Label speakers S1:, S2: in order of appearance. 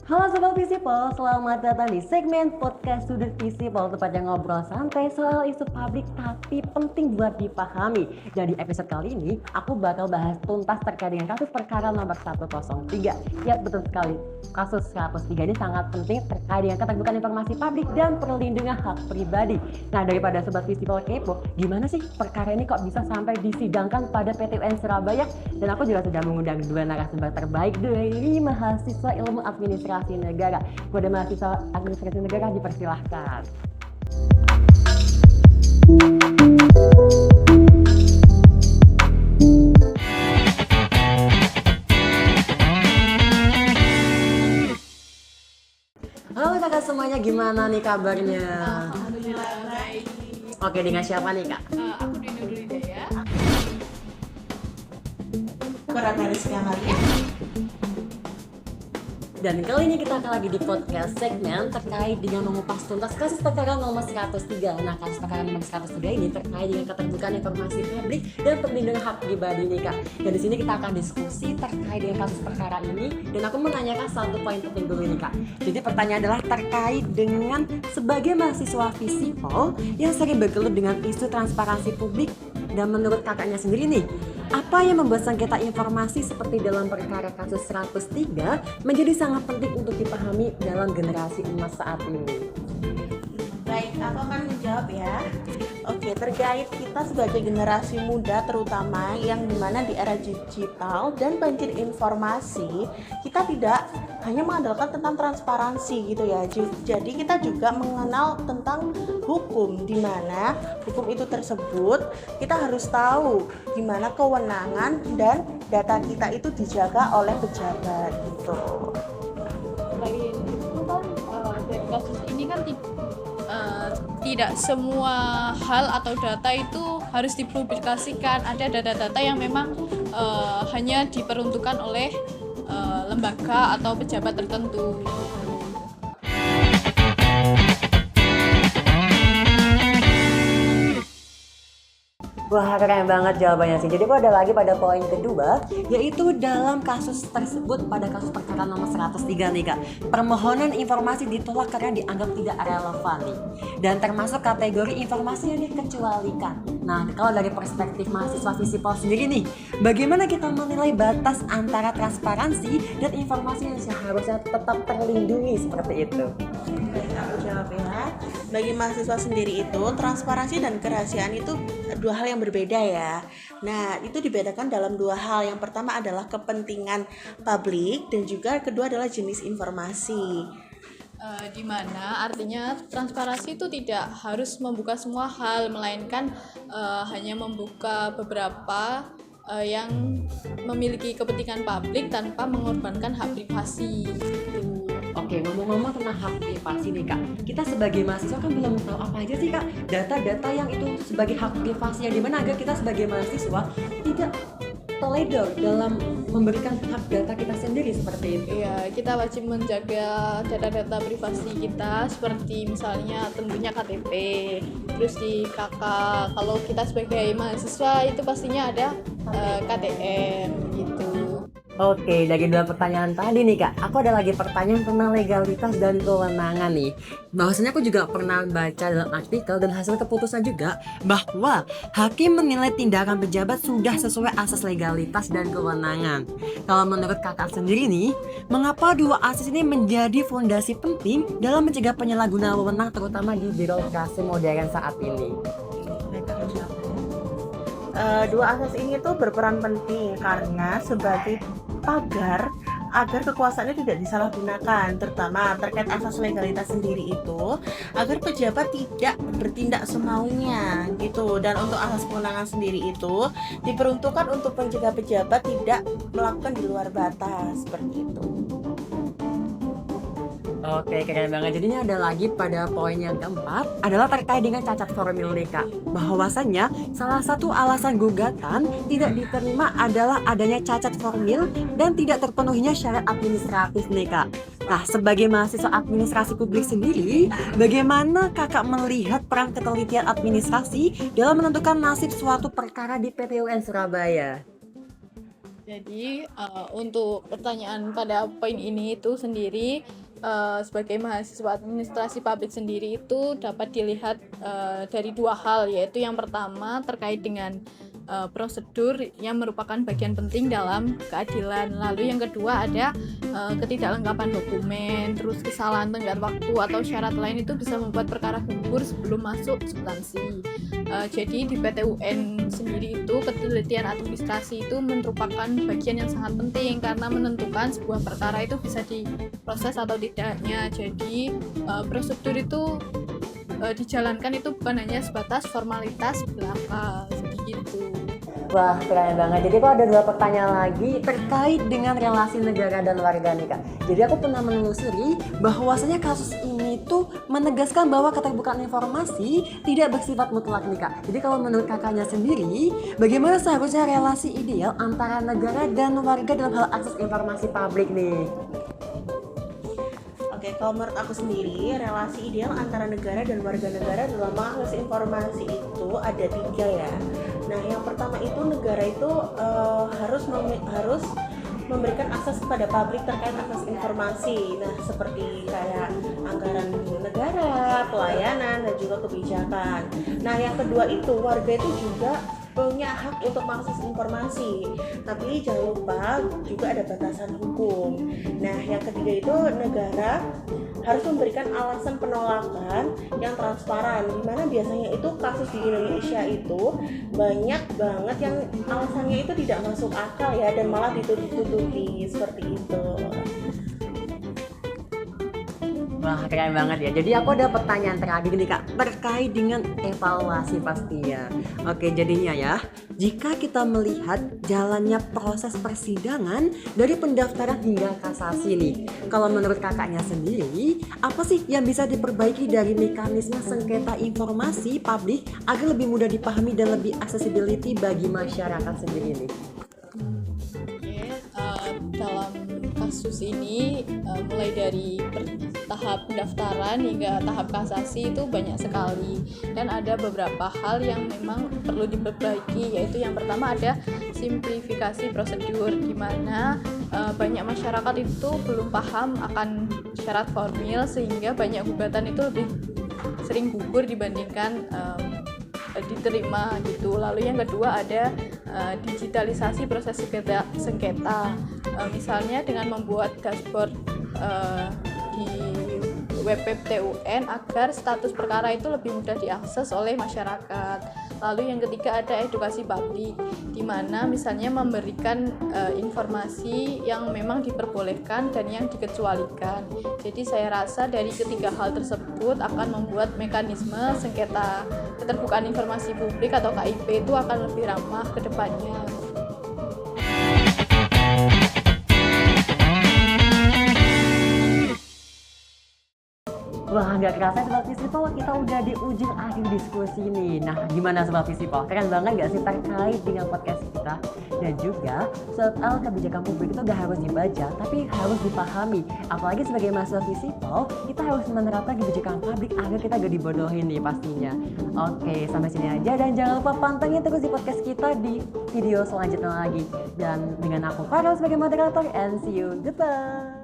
S1: Halo Sobat Visipol, selamat datang di segmen podcast Sudut Visipol, tempatnya ngobrol santai soal isu publik tapi penting buat dipahami. Dan di episode kali ini, aku bakal bahas tuntas terkait dengan kasus perkara nomor 103. Ya betul sekali, kasus 103 ini sangat penting terkait dengan keterbukaan informasi publik dan perlindungan hak pribadi. Nah daripada Sobat Visipol kepo, gimana sih perkara ini kok bisa sampai disidangkan pada PT UN Surabaya? Dan aku juga sudah mengundang dua narasumber terbaik dari mahasiswa ilmu administrasi negara. Kepada mahasiswa administrasi negara dipersilahkan. Halo kakak semuanya, gimana nih kabarnya?
S2: Alhamdulillah baik.
S1: Oke, dengan siapa nih kak?
S2: Aku Dino Dulidaya.
S3: Rizky Amalia.
S1: Dan kali ini kita akan lagi di podcast segmen terkait dengan mengupas tuntas kasus perkara nomor 103. Nah, kasus perkara nomor 103 ini terkait dengan keterbukaan informasi publik dan perlindungan hak pribadi nih kak. Dan di sini kita akan diskusi terkait dengan kasus perkara ini. Dan aku menanyakan satu poin penting dulu nih kak. Jadi pertanyaan adalah terkait dengan sebagai mahasiswa Visipol yang sering bergelut dengan isu transparansi publik. Dan menurut kakaknya sendiri nih, apa yang membuat sengketa informasi seperti dalam perkara kasus 103 menjadi sangat penting untuk dipahami dalam generasi emas saat ini?
S3: Baik, aku akan menjawab ya. Oke, terkait kita sebagai generasi muda terutama yang dimana di era digital dan banjir informasi, kita tidak hanya mengandalkan tentang transparansi gitu ya. Jadi kita juga mengenal tentang hukum, di mana hukum itu tersebut kita harus tahu di mana kewenangan dan data kita itu dijaga oleh pejabat gitu.
S2: Selain itu kan dari kasus ini kan tidak semua hal atau data itu harus dipublikasikan. Ada data-data yang memang hanya diperuntukkan oleh lembaga atau pejabat tertentu.
S1: Wah, keren banget jawabannya sih. Jadi aku ada lagi pada poin kedua, yaitu dalam kasus tersebut pada kasus perkara nomor 103 nih kak, permohonan informasi ditolak karena dianggap tidak relevan nih, dan termasuk kategori informasi yang dikecualikan. Nah, kalau dari perspektif mahasiswa Visipol sendiri nih, bagaimana kita menilai batas antara transparansi dan informasi yang seharusnya tetap terlindungi seperti itu?
S3: Baik, aku jawab ya. Bagi mahasiswa sendiri itu, transparansi dan kerahasiaan itu dua hal yang berbeda ya. Nah, itu dibedakan dalam dua hal. Yang pertama adalah kepentingan publik dan juga kedua adalah jenis informasi.
S2: Di mana artinya transparansi itu tidak harus membuka semua hal, melainkan hanya membuka beberapa yang memiliki kepentingan publik tanpa mengorbankan hak privasi.
S1: Oke, ngomong-ngomong tentang hak privasi nih kak, kita sebagai mahasiswa kan belum tahu apa aja sih kak data-data yang itu sebagai hak privasi, yang dimana agar kita sebagai mahasiswa tidak teledor dalam memberikan hak data kita sendiri seperti itu.
S2: Iya, kita wajib menjaga data-data privasi kita, seperti misalnya tentunya KTP, terus di KK. Kalau kita sebagai mahasiswa itu pastinya ada KTM gitu.
S1: Oke, dari dua pertanyaan tadi nih kak, aku ada lagi pertanyaan tentang legalitas dan kewenangan nih. Bahwasanya aku juga pernah baca dalam artikel dan hasil keputusan juga bahwa hakim menilai tindakan pejabat sudah sesuai asas legalitas dan kewenangan. Kalau menurut kakak sendiri nih, mengapa dua asas ini menjadi fondasi penting dalam mencegah penyalahgunaan wewenang terutama di birokrasi modern saat ini?
S3: Baik, aku jawab. Dua asas ini tuh berperan penting karena sebagai pagar agar kekuasaannya tidak disalahgunakan, terutama terkait asas legalitas sendiri itu agar pejabat tidak bertindak semaunya gitu. Dan untuk asas kewenangan sendiri itu diperuntukkan untuk mencegah pejabat tidak melakukan di luar batas seperti itu.
S1: Oke, keren banget. Jadinya ada lagi pada poin yang keempat adalah terkait dengan cacat formil nih kak. Bahwasannya salah satu alasan gugatan tidak diterima adalah adanya cacat formil dan tidak terpenuhinya syarat administratif nih kak. Nah, sebagai mahasiswa administrasi publik sendiri, bagaimana kakak melihat peran ketelitian administrasi dalam menentukan nasib suatu perkara di PT UN Surabaya?
S2: Jadi untuk pertanyaan pada poin ini itu sendiri, sebagai mahasiswa administrasi publik sendiri itu dapat dilihat dari dua hal, yaitu yang pertama terkait dengan prosedur yang merupakan bagian penting dalam keadilan. Lalu yang kedua ada ketidaklengkapan dokumen, terus kesalahan tenggat waktu atau syarat lain itu bisa membuat perkara gugur sebelum masuk substansi. Jadi di PTUN sendiri itu ketelitian administrasi itu merupakan bagian yang sangat penting karena menentukan sebuah perkara itu bisa diproses atau tidaknya. Jadi prosedur itu dijalankan itu bukan hanya sebatas formalitas belaka begitu.
S1: Wah, keren banget. Jadi kok ada dua pertanyaan lagi terkait dengan relasi negara dan warga nih Kak. Jadi aku pernah menelusuri bahwasanya kasus ini tuh menegaskan bahwa keterbukaan informasi tidak bersifat mutlak nih Kak. Jadi kalau menurut kakaknya sendiri, bagaimana seharusnya relasi ideal antara negara dan warga dalam hal akses informasi publik nih?
S3: Oke, kalau menurut aku sendiri, relasi ideal antara negara dan warga negara dalam mengakses informasi itu ada 3 ya. Nah, yang pertama itu negara itu harus memberikan akses kepada publik terkait akses informasi. Nah, seperti kayak anggaran negara, pelayanan, dan juga kebijakan. Nah, yang kedua itu warga itu juga punya hak untuk mengakses informasi, tapi jangan lupa juga ada batasan hukum. Nah, yang ketiga itu negara harus memberikan alasan penolakan yang transparan, dimana biasanya itu kasus di Indonesia itu banyak banget yang alasannya itu tidak masuk akal ya, dan malah ditutup-tutupi seperti itu.
S1: Wah, keren banget ya. Jadi aku ada pertanyaan terakhir nih Kak, terkait dengan evaluasi pastinya. Oke, jadinya ya, jika kita melihat jalannya proses persidangan dari pendaftaran hingga kasasi nih, kalau menurut kakaknya sendiri, apa sih yang bisa diperbaiki dari mekanisme sengketa informasi publik agar lebih mudah dipahami dan lebih accessibility bagi masyarakat sendiri nih?
S2: Dalam kasus ini mulai dari tahap pendaftaran hingga tahap kasasi itu banyak sekali, dan ada beberapa hal yang memang perlu diperbaiki, yaitu yang pertama ada simplifikasi prosedur, di mana banyak masyarakat itu belum paham akan syarat formil sehingga banyak gugatan itu lebih sering gugur dibandingkan diterima gitu. Lalu yang kedua ada digitalisasi proses sengketa. Misalnya dengan membuat dashboard di web PTUN agar status perkara itu lebih mudah diakses oleh masyarakat. Lalu yang ketiga ada edukasi publik, di mana misalnya memberikan informasi yang memang diperbolehkan dan yang dikecualikan. Jadi saya rasa dari ketiga hal tersebut akan membuat mekanisme sengketa keterbukaan informasi publik atau KIP itu akan lebih ramah ke depannya.
S1: Wah, nggak kerasa Sobat Visipo, kita udah di ujung akhir diskusi nih. Nah, gimana Sobat Visipo? Keren banget nggak sih terkait dengan podcast kita? Dan juga soal kebijakan publik itu gak harus dibaca, tapi harus dipahami. Apalagi sebagai mahasiswa Visipo, kita harus menerapkan kebijakan publik agar kita gak dibodohin nih pastinya. Oke, sampai sini aja, dan jangan lupa pantengin terus di podcast kita di video selanjutnya lagi. Dan dengan aku Farel sebagai moderator, and see you, goodbye.